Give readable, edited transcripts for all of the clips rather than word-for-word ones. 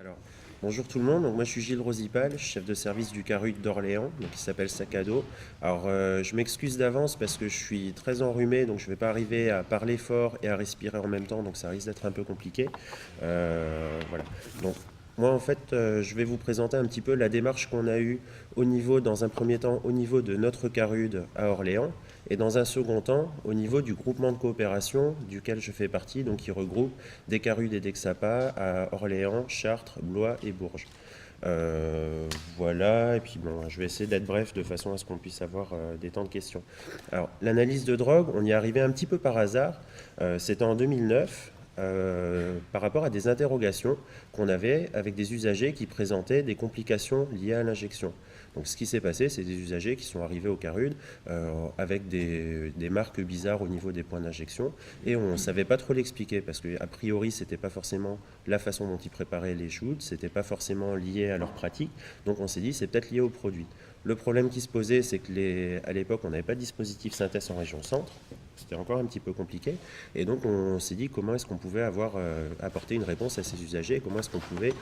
Alors, bonjour tout le monde. Donc, moi, je suis Gilles Rosipal, chef de service du CARUD d'Orléans, donc, qui s'appelle Sac à dos. Alors, je m'excuse d'avance parce que je suis très enrhumé, donc je ne vais pas arriver à parler fort et à respirer en même temps, donc ça risque d'être un peu compliqué. Voilà. Donc, moi, en fait, je vais vous présenter un petit peu la démarche qu'on a eue dans un premier temps, au niveau de notre CARUD à Orléans, et dans un second temps, au niveau du groupement de coopération duquel je fais partie, donc qui regroupe des CARUD et des XAPA à Orléans, Chartres, Blois et Bourges. Euh, voilà, et puis bon, je vais essayer d'être bref de façon à ce qu'on puisse avoir des temps de questions. Alors, l'analyse de drogue, on y est arrivé un petit peu par hasard. C'était en 2009, par rapport à des interrogations qu'on avait avec des usagers qui présentaient des complications liées à l'injection. Donc ce qui s'est passé, c'est des usagers qui sont arrivés au CARUD avec des marques bizarres au niveau des points d'injection et on ne savait pas trop l'expliquer parce qu'a priori, ce n'était pas forcément la façon dont ils préparaient les shoots, ce n'était pas forcément lié à leur pratique. Donc on s'est dit, c'est peut-être lié au produit. Le problème qui se posait, c'est qu'à l'époque, on n'avait pas de dispositif synthèse en région centre. C'était encore un petit peu compliqué. Et donc, on s'est dit comment est-ce qu'on pouvait apporter une réponse à ces usagers, comment est-ce qu'on pouvait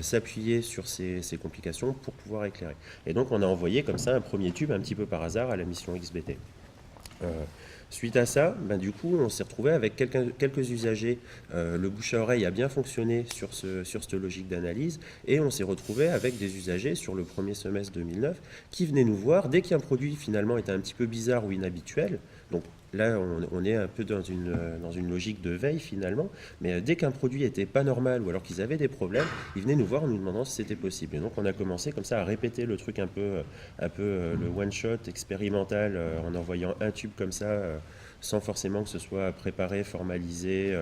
s'appuyer sur ces complications pour pouvoir éclairer. Et donc, on a envoyé comme ça un premier tube, un petit peu par hasard, à la mission XBT. Euh, Suite à ça, du coup, on s'est retrouvé avec quelques usagers. Le bouche à oreille a bien fonctionné sur cette logique d'analyse et on s'est retrouvé avec des usagers sur le premier semestre 2009 qui venaient nous voir dès qu'un produit finalement était un petit peu bizarre ou inhabituel. Donc là, on est un peu dans une logique de veille finalement, mais dès qu'un produit était pas normal ou alors qu'ils avaient des problèmes, ils venaient nous voir en nous demandant si c'était possible. Et donc on a commencé comme ça à répéter le truc un peu le one-shot expérimental en envoyant un tube comme ça, sans forcément que ce soit préparé, formalisé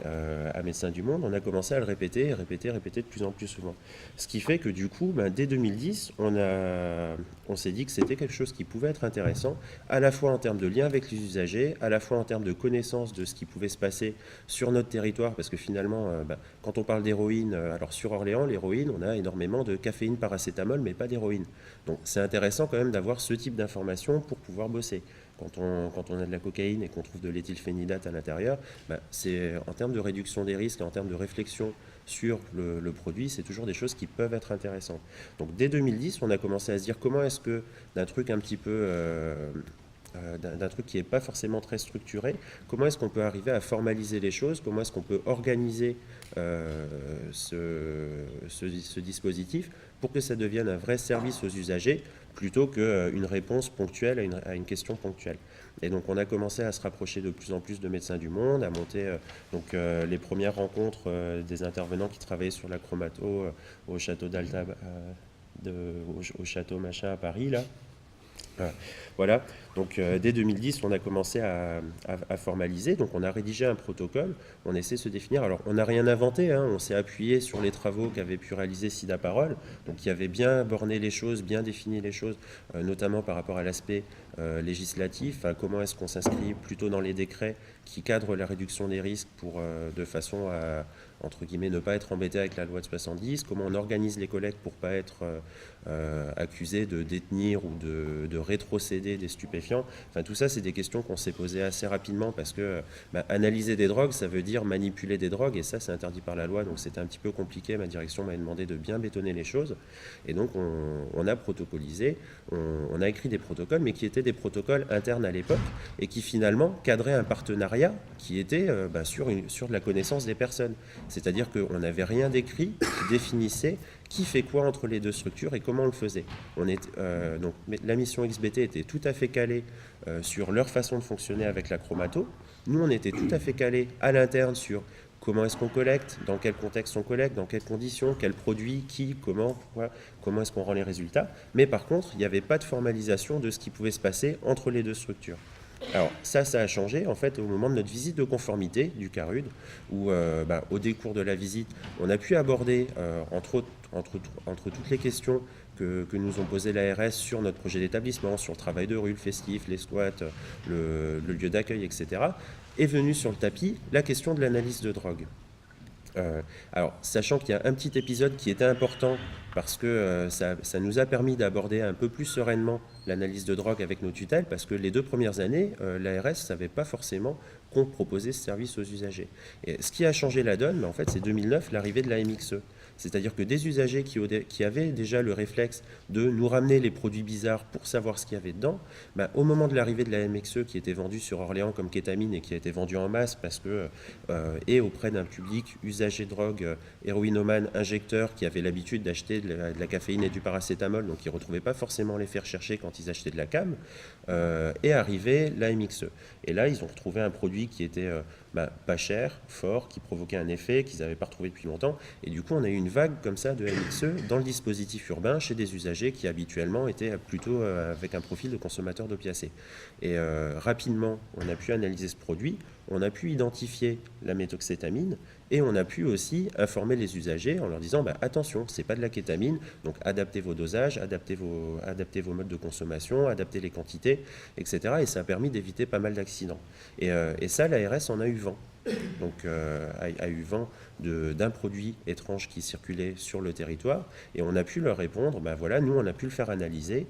à Médecins du Monde. On a commencé à le répéter, répéter, répéter de plus en plus souvent. Ce qui fait que du coup, dès 2010, on s'est dit que c'était quelque chose qui pouvait être intéressant, à la fois en termes de lien avec les usagers, à la fois en termes de connaissance de ce qui pouvait se passer sur notre territoire, parce que finalement, quand on parle d'héroïne, alors sur Orléans, l'héroïne, on a énormément de caféine, paracétamol, mais pas d'héroïne. Donc c'est intéressant quand même d'avoir ce type d'informations pour pouvoir bosser. Quand on a de la cocaïne et qu'on trouve de l'éthylphénidate à l'intérieur, c'est en termes de réduction des risques et en termes de réflexion sur le produit, c'est toujours des choses qui peuvent être intéressantes. Donc dès 2010, on a commencé à se dire comment est-ce que d'un truc un petit peu d'un truc qui n'est pas forcément très structuré, comment est-ce qu'on peut arriver à formaliser les choses, comment est-ce qu'on peut organiser ce dispositif pour que ça devienne un vrai service aux usagers plutôt qu'une réponse ponctuelle à une question ponctuelle. Et donc on a commencé à se rapprocher de plus en plus de Médecins du Monde, à monter les premières rencontres des intervenants qui travaillaient sur la chromato au château d'Alta, au château machin à Paris là. Voilà, donc dès 2010, on a commencé à formaliser, donc on a rédigé un protocole, on essaie de se définir. Alors, on n'a rien inventé, hein, on s'est appuyé sur les travaux qu'avait pu réaliser Sida Parole, donc qui avait bien borné les choses, bien défini les choses, notamment par rapport à l'aspect législatif, comment est-ce qu'on s'inscrit plutôt dans les décrets qui cadrent la réduction des risques de façon à, entre guillemets, ne pas être embêté avec la loi de 70, comment on organise les collectes pour ne pas être accusé de détenir ou de rétrocéder des stupéfiants. Enfin, tout ça, c'est des questions qu'on s'est posées assez rapidement parce que analyser des drogues, ça veut dire manipuler des drogues et ça, c'est interdit par la loi, donc c'était un petit peu compliqué. Ma direction m'a demandé de bien bétonner les choses et donc on a protocolisé, on a écrit des protocoles, mais qui étaient des protocoles internes à l'époque et qui finalement cadraient un partenariat qui était sur de la connaissance des personnes. C'est-à-dire qu'on n'avait rien d'écrit qui définissait qui fait quoi entre les deux structures et comment on le faisait. Donc, la mission XBT était tout à fait calée sur leur façon de fonctionner avec la chromato. Nous, on était tout à fait calés à l'interne sur comment est-ce qu'on collecte, dans quel contexte on collecte, dans quelles conditions, quels produits, qui, comment, pourquoi, comment est-ce qu'on rend les résultats. Mais par contre, il n'y avait pas de formalisation de ce qui pouvait se passer entre les deux structures. Alors ça a changé en fait au moment de notre visite de conformité du CARUD, où au décours de la visite, on a pu aborder entre toutes les questions que nous ont posées l'ARS sur notre projet d'établissement, sur le travail de rue, le festif, les squats, le lieu d'accueil, etc. Est venue sur le tapis la question de l'analyse de drogue. Alors, sachant qu'il y a un petit épisode qui était important parce que ça nous a permis d'aborder un peu plus sereinement l'analyse de drogue avec nos tutelles, parce que les 2 premières années, l'ARS ne savait pas forcément qu'on proposait ce service aux usagers. Et ce qui a changé la donne, en fait, c'est 2009, l'arrivée de la MXE. C'est-à-dire que des usagers qui avaient déjà le réflexe de nous ramener les produits bizarres pour savoir ce qu'il y avait dedans, au moment de l'arrivée de la MXE qui était vendue sur Orléans comme kétamine et qui a été vendue en masse parce que, et auprès d'un public usager de drogue, héroïnomane, injecteur, qui avait l'habitude d'acheter de la caféine et du paracétamol, donc qui ne retrouvaient pas forcément l'effet recherché quand ils achetaient de la cam, est arrivée la MXE. Et là, ils ont retrouvé un produit qui était pas cher, fort, qui provoquait un effet qu'ils n'avaient pas retrouvé depuis longtemps. Et du coup, on a eu une vague comme ça de MXE dans le dispositif urbain chez des usagers qui habituellement étaient plutôt avec un profil de consommateur d'opiacés. Et rapidement, on a pu analyser ce produit, on a pu identifier la méthoxétamine et on a pu aussi informer les usagers en leur disant attention, c'est pas de la kétamine, donc adaptez vos dosages, adaptez vos modes de consommation, adaptez les quantités, etc. Et ça a permis d'éviter pas mal d'accidents. Et ça, l'ARS en a eu vent. Donc a eu vent d'un produit étrange qui circulait sur le territoire et on a pu leur répondre, voilà, nous on a pu le faire analyser,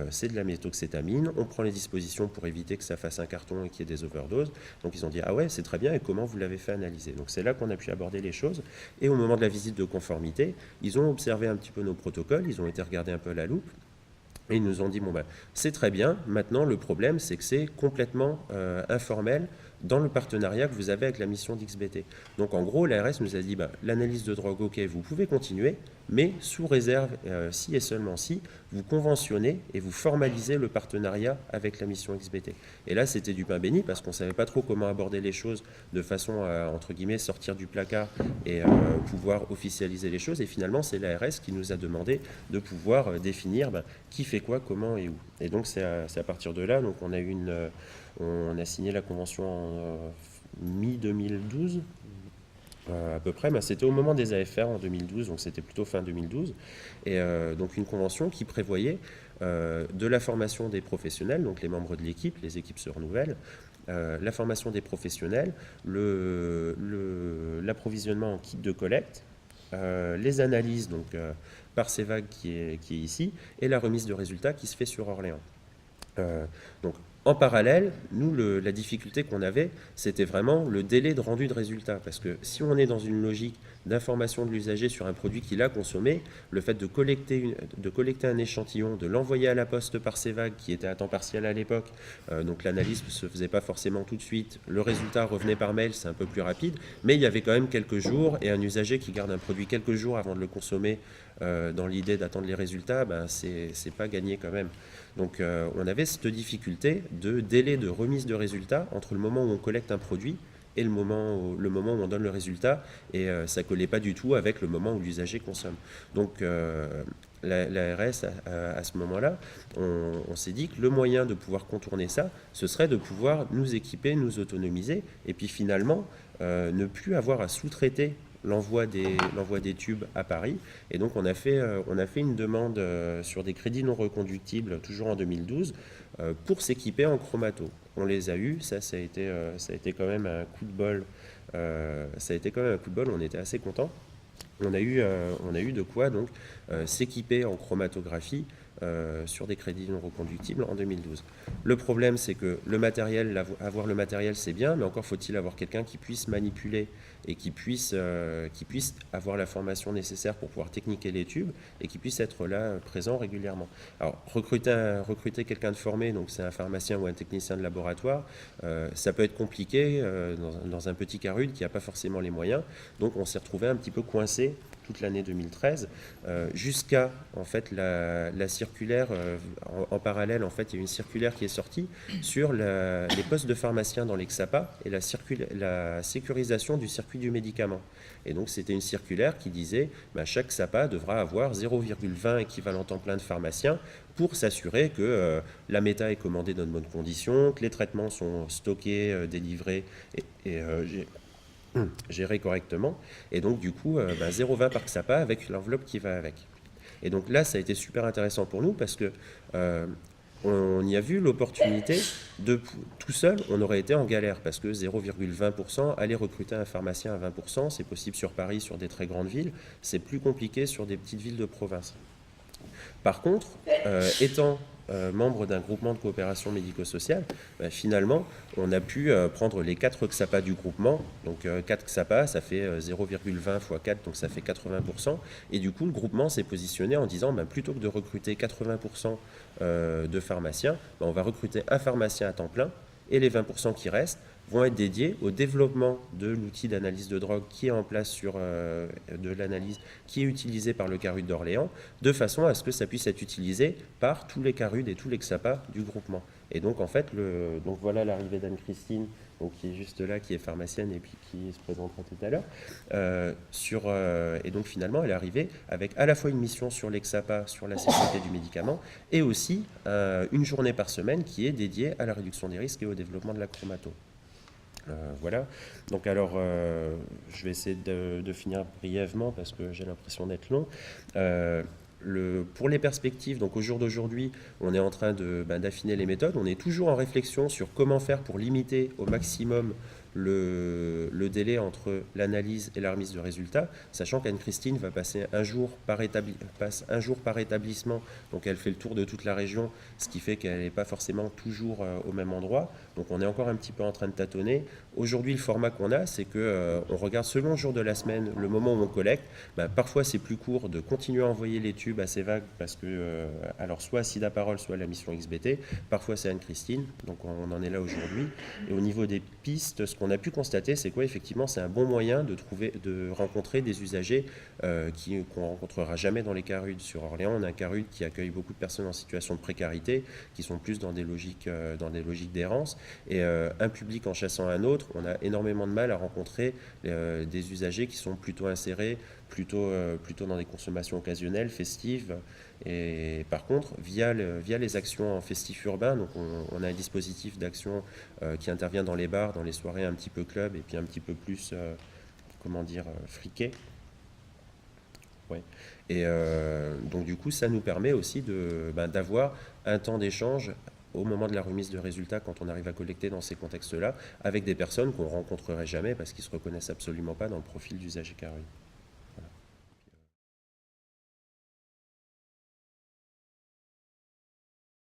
c'est de la méthoxétamine, on prend les dispositions pour éviter que ça fasse un carton et qu'il y ait des overdoses. Donc ils ont dit ah ouais, c'est très bien, et comment vous l'avez fait analyser? Donc c'est là qu'on a pu aborder les choses, et au moment de la visite de conformité, ils ont observé un petit peu nos protocoles, ils ont été regardés un peu à la loupe. Et ils nous ont dit, c'est très bien, maintenant le problème c'est que c'est complètement informel dans le partenariat que vous avez avec la mission d'XBT. Donc en gros, l'ARS nous a dit, l'analyse de drogue, ok, vous pouvez continuer, mais sous réserve, si et seulement si, vous conventionnez et vous formalisez le partenariat avec la mission XBT. Et là, c'était du pain béni, parce qu'on ne savait pas trop comment aborder les choses de façon à, entre guillemets, sortir du placard et pouvoir officialiser les choses. Et finalement, c'est l'ARS qui nous a demandé de pouvoir définir qui fait quoi, comment et où. Et donc, c'est à partir de là, donc on a signé la convention en mi-2012, à peu près. C'était au moment des AFR en 2012, donc c'était plutôt fin 2012. Et donc une convention qui prévoyait de la formation des professionnels, donc les membres de l'équipe, les équipes se renouvellent, la formation des professionnels, l'approvisionnement en kit de collecte, les analyses donc, par CEVAG qui est ici, et la remise de résultats qui se fait sur Orléans. Donc, en parallèle, nous, la difficulté qu'on avait, c'était vraiment le délai de rendu de résultat. Parce que si on est dans une logique d'information de l'usager sur un produit qu'il a consommé, le fait de collecter un échantillon, de l'envoyer à la poste par CEVAG, qui était à temps partiel à l'époque, donc l'analyse ne se faisait pas forcément tout de suite, le résultat revenait par mail, c'est un peu plus rapide, mais il y avait quand même quelques jours, et un usager qui garde un produit quelques jours avant de le consommer, dans l'idée d'attendre les résultats, c'est pas gagné quand même. Donc on avait cette difficulté de délai de remise de résultats entre le moment où on collecte un produit et le moment où on donne le résultat, et ça ne collait pas du tout avec le moment où l'usager consomme. Donc l'ARS, à ce moment-là, on s'est dit que le moyen de pouvoir contourner ça, ce serait de pouvoir nous équiper, nous autonomiser, et puis finalement ne plus avoir à sous-traiter l'envoi des tubes à Paris. Et donc on a fait une demande sur des crédits non reconductibles, toujours en 2012, pour s'équiper en chromato. On les a eus, ça a été quand même un coup de bol. On était assez contents. On a eu de quoi donc s'équiper en chromatographie sur des crédits non reconductibles en 2012. Le problème, c'est que avoir le matériel, c'est bien, mais encore faut-il avoir quelqu'un qui puisse manipuler et qui puisse avoir la formation nécessaire pour pouvoir techniquer les tubes et qui puisse être là, présent régulièrement. Alors, recruter quelqu'un de formé, donc c'est un pharmacien ou un technicien de laboratoire, ça peut être compliqué dans un petit CARUD qui n'a pas forcément les moyens. Donc, on s'est retrouvé un petit peu coincé toute l'année 2013, jusqu'à en fait la circulaire, en parallèle en fait il y a une circulaire qui est sortie sur les postes de pharmaciens dans les XAPA et la sécurisation du circuit du médicament. Et donc c'était une circulaire qui disait chaque XAPA devra avoir 0,20 équivalent temps plein de pharmaciens pour s'assurer que la méta est commandée dans de bonnes conditions, que les traitements sont stockés, délivrés et géré correctement, et donc du coup 0,20 par XAPA avec l'enveloppe qui va avec. Et donc là ça a été super intéressant pour nous parce que on y a vu l'opportunité de tout seul, on aurait été en galère parce que 0,20%, aller recruter un pharmacien à 20%, c'est possible sur Paris, sur des très grandes villes, c'est plus compliqué sur des petites villes de province. Par contre, étant membre d'un groupement de coopération médico-sociale, finalement, on a pu prendre les 4 XAPA du groupement. Donc 4 XAPA, ça fait 0,20 x 4, donc ça fait 80%. Et du coup, le groupement s'est positionné en disant, plutôt que de recruter 80% de pharmaciens, on va recruter un pharmacien à temps plein, et les 20% qui restent vont être dédiés au développement de l'outil d'analyse de drogue qui est en place de l'analyse qui est utilisé par le CARUD d'Orléans, de façon à ce que ça puisse être utilisé par tous les CARUD et tous les XAPA du groupement. Et donc en fait, donc voilà l'arrivée d'Anne-Christine, qui est juste là, qui est pharmacienne et puis qui se présentera tout à l'heure. Et donc finalement, elle est arrivée avec à la fois une mission sur l'EXAPA, sur la sécurité du médicament, et aussi une journée par semaine qui est dédiée à la réduction des risques et au développement de la chromato. Voilà. Donc alors, je vais essayer de finir brièvement parce que j'ai l'impression d'être long. Pour les perspectives, donc au jour d'aujourd'hui, on est en train d'affiner les méthodes. On est toujours en réflexion sur comment faire pour limiter au maximum le délai entre l'analyse et la remise de résultats, sachant qu'Anne-Christine va passer passe un jour par établissement, donc elle fait le tour de toute la région, ce qui fait qu'elle n'est pas forcément toujours au même endroit. Donc on est encore un petit peu en train de tâtonner. Aujourd'hui, le format qu'on a, c'est qu'on regarde selon le jour de la semaine, le moment où on collecte. Parfois, c'est plus court de continuer à envoyer les tubes assez vagues parce que, alors soit Sida Parole, soit la mission XBT. Parfois, c'est Anne-Christine. Donc on en est là aujourd'hui. Et au niveau des pistes, ce qu'on a pu constater, c'est qu'effectivement, c'est un bon moyen de rencontrer des usagers qu'on ne rencontrera jamais dans les CARUD. Sur Orléans, on a un CARUD qui accueille beaucoup de personnes en situation de précarité, qui sont plus dans des logiques d'errance. Et un public en chassant un autre, on a énormément de mal à rencontrer des usagers qui sont plutôt insérés, plutôt dans des consommations occasionnelles, festives. Et par contre, via les actions en festif urbain, donc on a un dispositif d'action qui intervient dans les bars, dans les soirées un petit peu club et puis un petit peu plus, friqué. Ouais. Et donc du coup, ça nous permet aussi d'avoir un temps d'échange au moment de la remise de résultats, quand on arrive à collecter dans ces contextes-là, avec des personnes qu'on ne rencontrerait jamais parce qu'ils ne se reconnaissent absolument pas dans le profil d'usager CARUD.